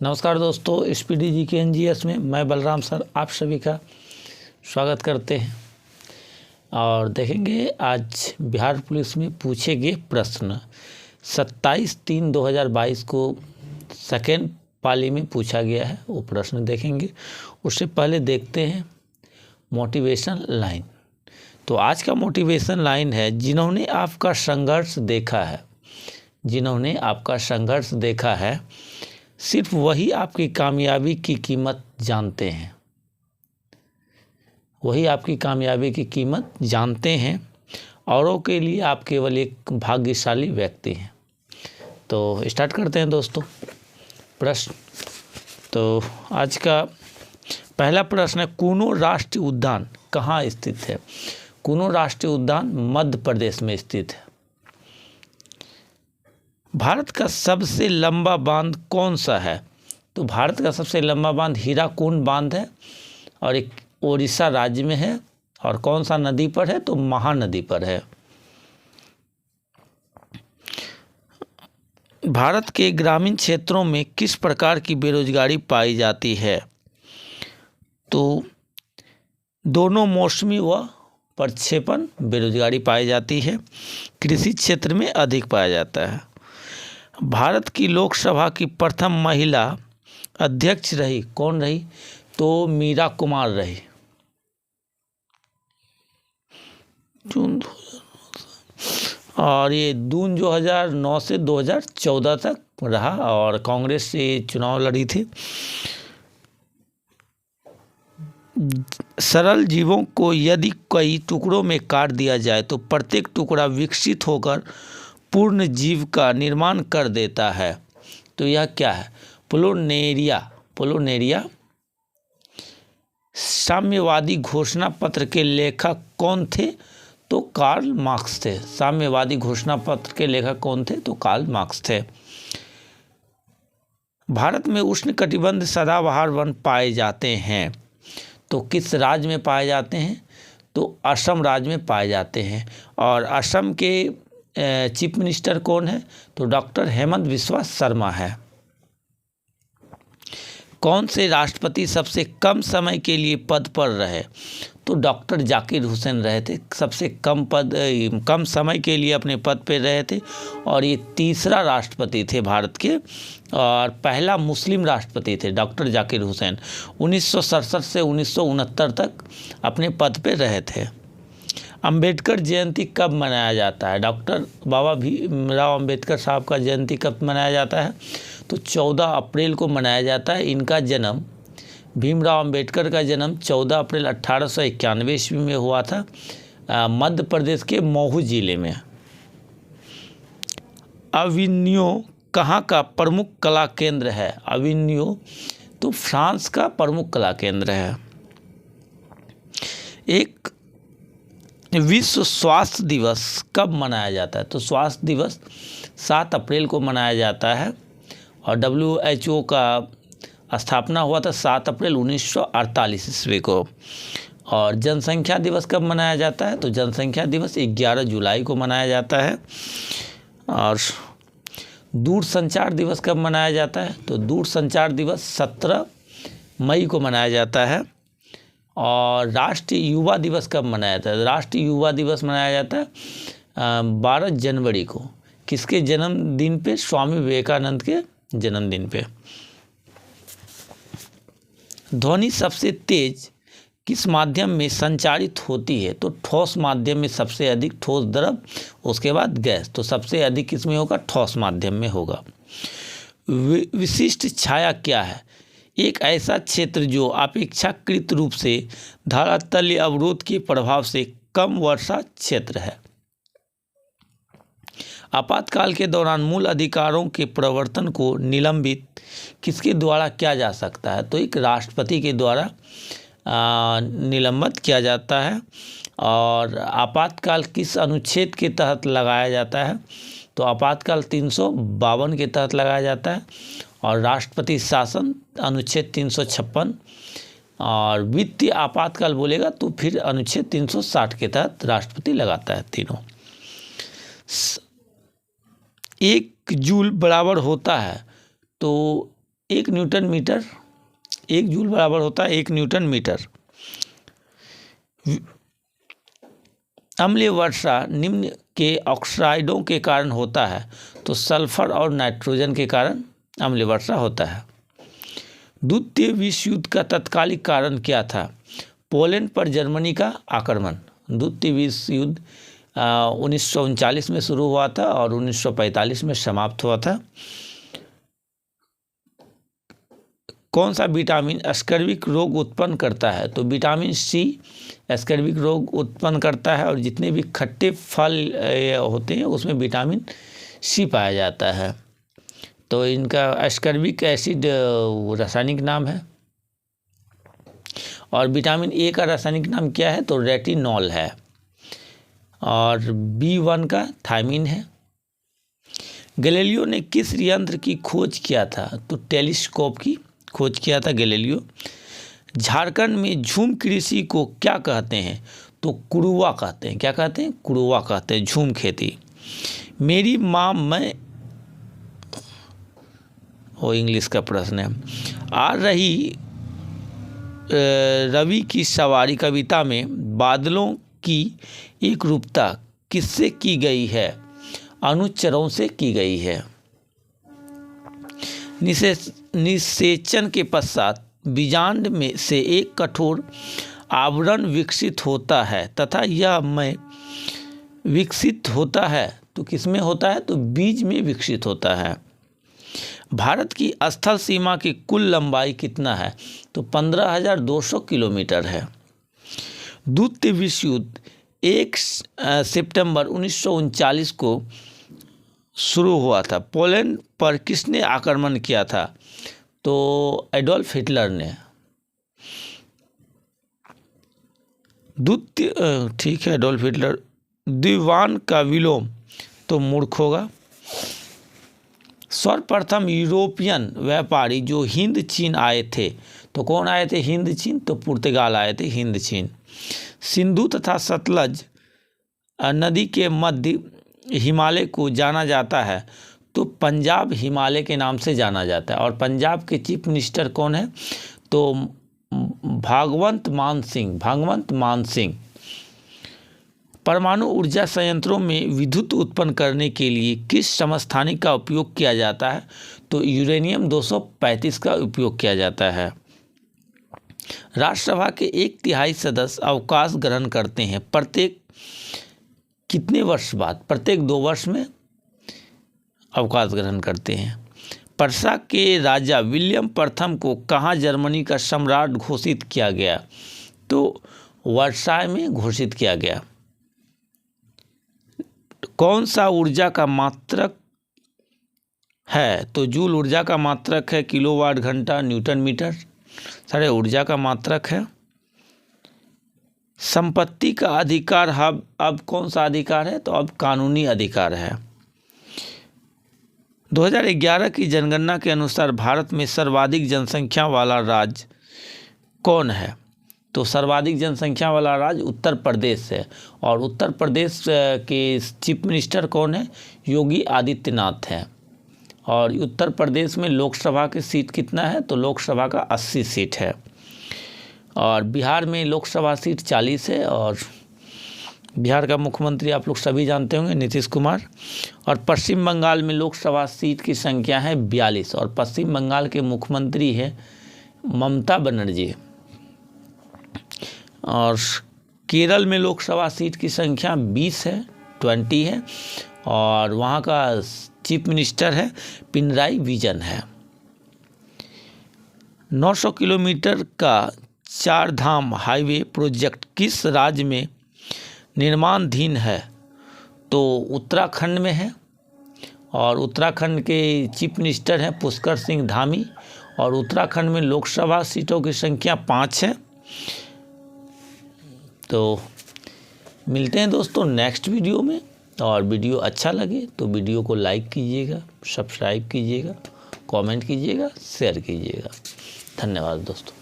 नमस्कार दोस्तों, स्पीडी जी के एनजीएस में मैं बलराम सर आप सभी का स्वागत करते हैं और देखेंगे आज बिहार पुलिस में पूछे गए प्रश्न 27/3/2022 को सेकेंड पाली में पूछा गया है। वो प्रश्न देखेंगे, उससे पहले देखते हैं मोटिवेशन लाइन। तो आज का मोटिवेशन लाइन है, जिन्होंने आपका संघर्ष देखा है सिर्फ वही आपकी कामयाबी की कीमत जानते हैं। औरों के लिए आप केवल एक भाग्यशाली व्यक्ति हैं। तो स्टार्ट करते हैं दोस्तों प्रश्न। तो आज का पहला प्रश्न है, कूनो राष्ट्रीय उद्यान कहाँ स्थित है? कूनो राष्ट्रीय उद्यान मध्य प्रदेश में स्थित है। भारत का सबसे लंबा बांध कौन सा है? तो भारत का सबसे लंबा बांध हीराकुंड बांध है और एक ओडिशा राज्य में है। और कौन सा नदी पर है? तो महानदी पर है। भारत के ग्रामीण क्षेत्रों में किस प्रकार की बेरोजगारी पाई जाती है? तो दोनों मौसमी व प्रक्षेपण बेरोजगारी पाई जाती है। कृषि क्षेत्र में अधिक पाया जाता है। भारत की लोकसभा की प्रथम महिला अध्यक्ष रही, कौन रही? तो मीरा कुमार रही। और ये जून 2009 से 2014 तक रहा और कांग्रेस से चुनाव लड़ी थी। सरल जीवों को यदि कई टुकड़ों में काट दिया जाए तो प्रत्येक टुकड़ा विकसित होकर पूर्ण जीव का निर्माण कर देता है। तो यह क्या है? प्लूनेरिया। साम्यवादी घोषणा पत्र के लेखक कौन थे? तो कार्ल मार्क्स थे। साम्यवादी घोषणा पत्र के लेखक कौन थे? तो कार्ल मार्क्स थे। भारत में उष्णकटिबंध सदाबहार वन पाए जाते हैं। तो किस राज्य में पाए जाते हैं? तो असम राज्य में पाए जाते हैं। और असम के चीफ मिनिस्टर कौन है? तो डॉक्टर हेमंत बिस्वा शर्मा है। कौन से राष्ट्रपति सबसे कम समय के लिए पद पर रहे? तो डॉक्टर जाकिर हुसैन रहे थे। सबसे कम समय के लिए अपने पद पर रहे थे और ये तीसरा राष्ट्रपति थे भारत के और पहला मुस्लिम राष्ट्रपति थे डॉक्टर जाकिर हुसैन। 1967 से 1969 तक अपने पद पर रहे थे। अंबेडकर जयंती कब मनाया जाता है? डॉक्टर बाबा भीमराव अंबेडकर साहब का जयंती कब मनाया जाता है? तो 14 अप्रैल को मनाया जाता है। इनका जन्म, भीमराव अंबेडकर का जन्म 14 अप्रैल 1891 ईस्वी में हुआ था मध्य प्रदेश के महू जिले में। अविन्यो कहाँ का प्रमुख कला केंद्र है? अविन्यो तो फ्रांस का प्रमुख कला केंद्र है। एक विश्व स्वास्थ्य दिवस कब मनाया जाता है? तो स्वास्थ्य दिवस 7 अप्रैल को मनाया जाता है और WHO का स्थापना हुआ था 7 अप्रैल 1948 ईस्वी को। और जनसंख्या दिवस कब मनाया जाता है? तो जनसंख्या दिवस 11 जुलाई को मनाया जाता है। और दूरसंचार दिवस कब मनाया जाता है? तो दूरसंचार दिवस 17 मई को मनाया जाता है। और राष्ट्रीय युवा दिवस कब मनाया जाता है? राष्ट्रीय युवा दिवस मनाया जाता है 12 जनवरी को। किसके जन्मदिन पे? स्वामी विवेकानंद के जन्मदिन पे। ध्वनि सबसे तेज किस माध्यम में संचारित होती है? तो ठोस माध्यम में सबसे अधिक, ठोस द्रव, उसके बाद गैस। तो सबसे अधिक किस में होगा? ठोस माध्यम में होगा। विशिष्ट छाया क्या है? एक ऐसा क्षेत्र जो अपेक्षाकृत रूप से धरातलीय अवरोध के प्रभाव से कम वर्षा क्षेत्र है। आपातकाल के दौरान मूल अधिकारों के प्रवर्तन को निलंबित किसके द्वारा किया जा सकता है? तो एक राष्ट्रपति के द्वारा निलंबित किया जाता है। और आपातकाल किस अनुच्छेद के तहत लगाया जाता है? तो आपातकाल 352 के तहत लगाया जाता है। और राष्ट्रपति शासन अनुच्छेद 356। और वित्तीय आपातकाल बोलेगा तो फिर अनुच्छेद 360 के तहत राष्ट्रपति लगाता है तीनों। 1 जूल बराबर होता है तो 1 न्यूटन मीटर, 1 जूल बराबर होता है 1 न्यूटन मीटर। अम्लीय वर्षा निम्न के ऑक्साइडों के कारण होता है, तो सल्फर और नाइट्रोजन के कारण अम्लीय वर्षा होता है। द्वितीय विश्व युद्ध का तत्कालिक कारण क्या था? पोलैंड पर जर्मनी का आक्रमण। द्वितीय विश्व युद्ध 1939 में शुरू हुआ था और 1945 में समाप्त हुआ था। कौन सा विटामिन स्कर्विक रोग उत्पन्न करता है? तो विटामिन सी स्कर्विक रोग उत्पन्न करता है, और जितने भी खट्टे फल होते हैं उसमें विटामिन सी पाया जाता है। तो इनका स्कर्विक एसिड रासायनिक नाम है। और विटामिन ए का रासायनिक नाम क्या है? तो रेटिनॉल है। और B1 का थायमिन है। गैलीलियो ने किस यंत्र की खोज किया था? तो टेलीस्कोप की खोज किया था गैलीलियो। झारखंड में झूम कृषि को क्या कहते हैं? तो कुड़ुआ कहते हैं। क्या कहते हैं? कुड़ुआ कहते हैं, झूम खेती। मेरी माँ मैं, वो इंग्लिश का प्रश्न है। आ रही रवि की सवारी कविता में बादलों की एक रूपता किससे की गई है? अनुचरों से की गई है। निषेचन के पश्चात बीजांड में से एक कठोर आवरण विकसित होता है तथा यह में विकसित होता है। तो किसमें होता है? तो बीज में विकसित होता है। भारत की स्थल सीमा की कुल लंबाई कितना है? तो 15,200 किलोमीटर है। द्वितीय विश्व युद्ध 1 सितंबर 1939 को शुरू हुआ था। पोलैंड पर किसने आक्रमण किया था? तो एडोल्फ हिटलर ने। ठीक है, एडोल्फ हिटलर। द्विवान का विलोम तो मूर्ख होगा। सर्वप्रथम यूरोपियन व्यापारी जो हिंद चीन आए थे, तो कौन आए थे? हिंद चीन। तो पुर्तगाल आए थे, हिंद चीन। सिंधु तथा सतलज नदी के मध्य हिमालय को जाना जाता है, तो पंजाब हिमालय के नाम से जाना जाता है। और पंजाब के चीफ मिनिस्टर कौन है? तो भगवंत मान सिंह। परमाणु ऊर्जा संयंत्रों में विद्युत उत्पन्न करने के लिए किस समस्थानिक का उपयोग किया जाता है? तो यूरेनियम 235 का उपयोग किया जाता है। राज्यसभा के 1/3 सदस्य अवकाश ग्रहण करते हैं प्रत्येक कितने वर्ष बाद? प्रत्येक 2 वर्ष में अवकाश ग्रहण करते हैं। पर्सा के राजा विलियम प्रथम को कहाँ जर्मनी का सम्राट घोषित किया गया? तो वर्साय में घोषित किया गया। कौन सा ऊर्जा का मात्रक है? तो जूल ऊर्जा का मात्रक है, किलोवाट घंटा, न्यूटन मीटर सारे ऊर्जा का मात्रक है। संपत्ति का अधिकार अब कौन सा अधिकार है? तो अब कानूनी अधिकार है। 2011 की जनगणना के अनुसार भारत में सर्वाधिक जनसंख्या वाला राज्य कौन है? तो सर्वाधिक जनसंख्या वाला राज्य उत्तर प्रदेश है। और उत्तर प्रदेश के चीफ मिनिस्टर कौन है? योगी आदित्यनाथ हैं। और उत्तर प्रदेश में लोकसभा की सीट कितना है? तो लोकसभा का 80 सीट है। और बिहार में लोकसभा सीट 40 है। और बिहार का मुख्यमंत्री आप लोग सभी जानते होंगे, नीतीश कुमार। और पश्चिम बंगाल में लोकसभा सीट की संख्या है 42। और पश्चिम बंगाल के मुख्यमंत्री है ममता बनर्जी। और केरल में लोकसभा सीट की संख्या 20 है। और वहाँ का चीफ मिनिस्टर है पिनराई विजयन है। 900 किलोमीटर का 4 धाम हाईवे प्रोजेक्ट किस राज्य में निर्माणाधीन है? तो उत्तराखंड में है। और उत्तराखंड के चीफ मिनिस्टर हैं पुष्कर सिंह धामी। और उत्तराखंड में लोकसभा सीटों की संख्या 5 है। तो मिलते हैं दोस्तों नेक्स्ट वीडियो में। और वीडियो अच्छा लगे तो वीडियो को लाइक कीजिएगा, सब्सक्राइब कीजिएगा, कमेंट कीजिएगा, शेयर कीजिएगा। धन्यवाद दोस्तों।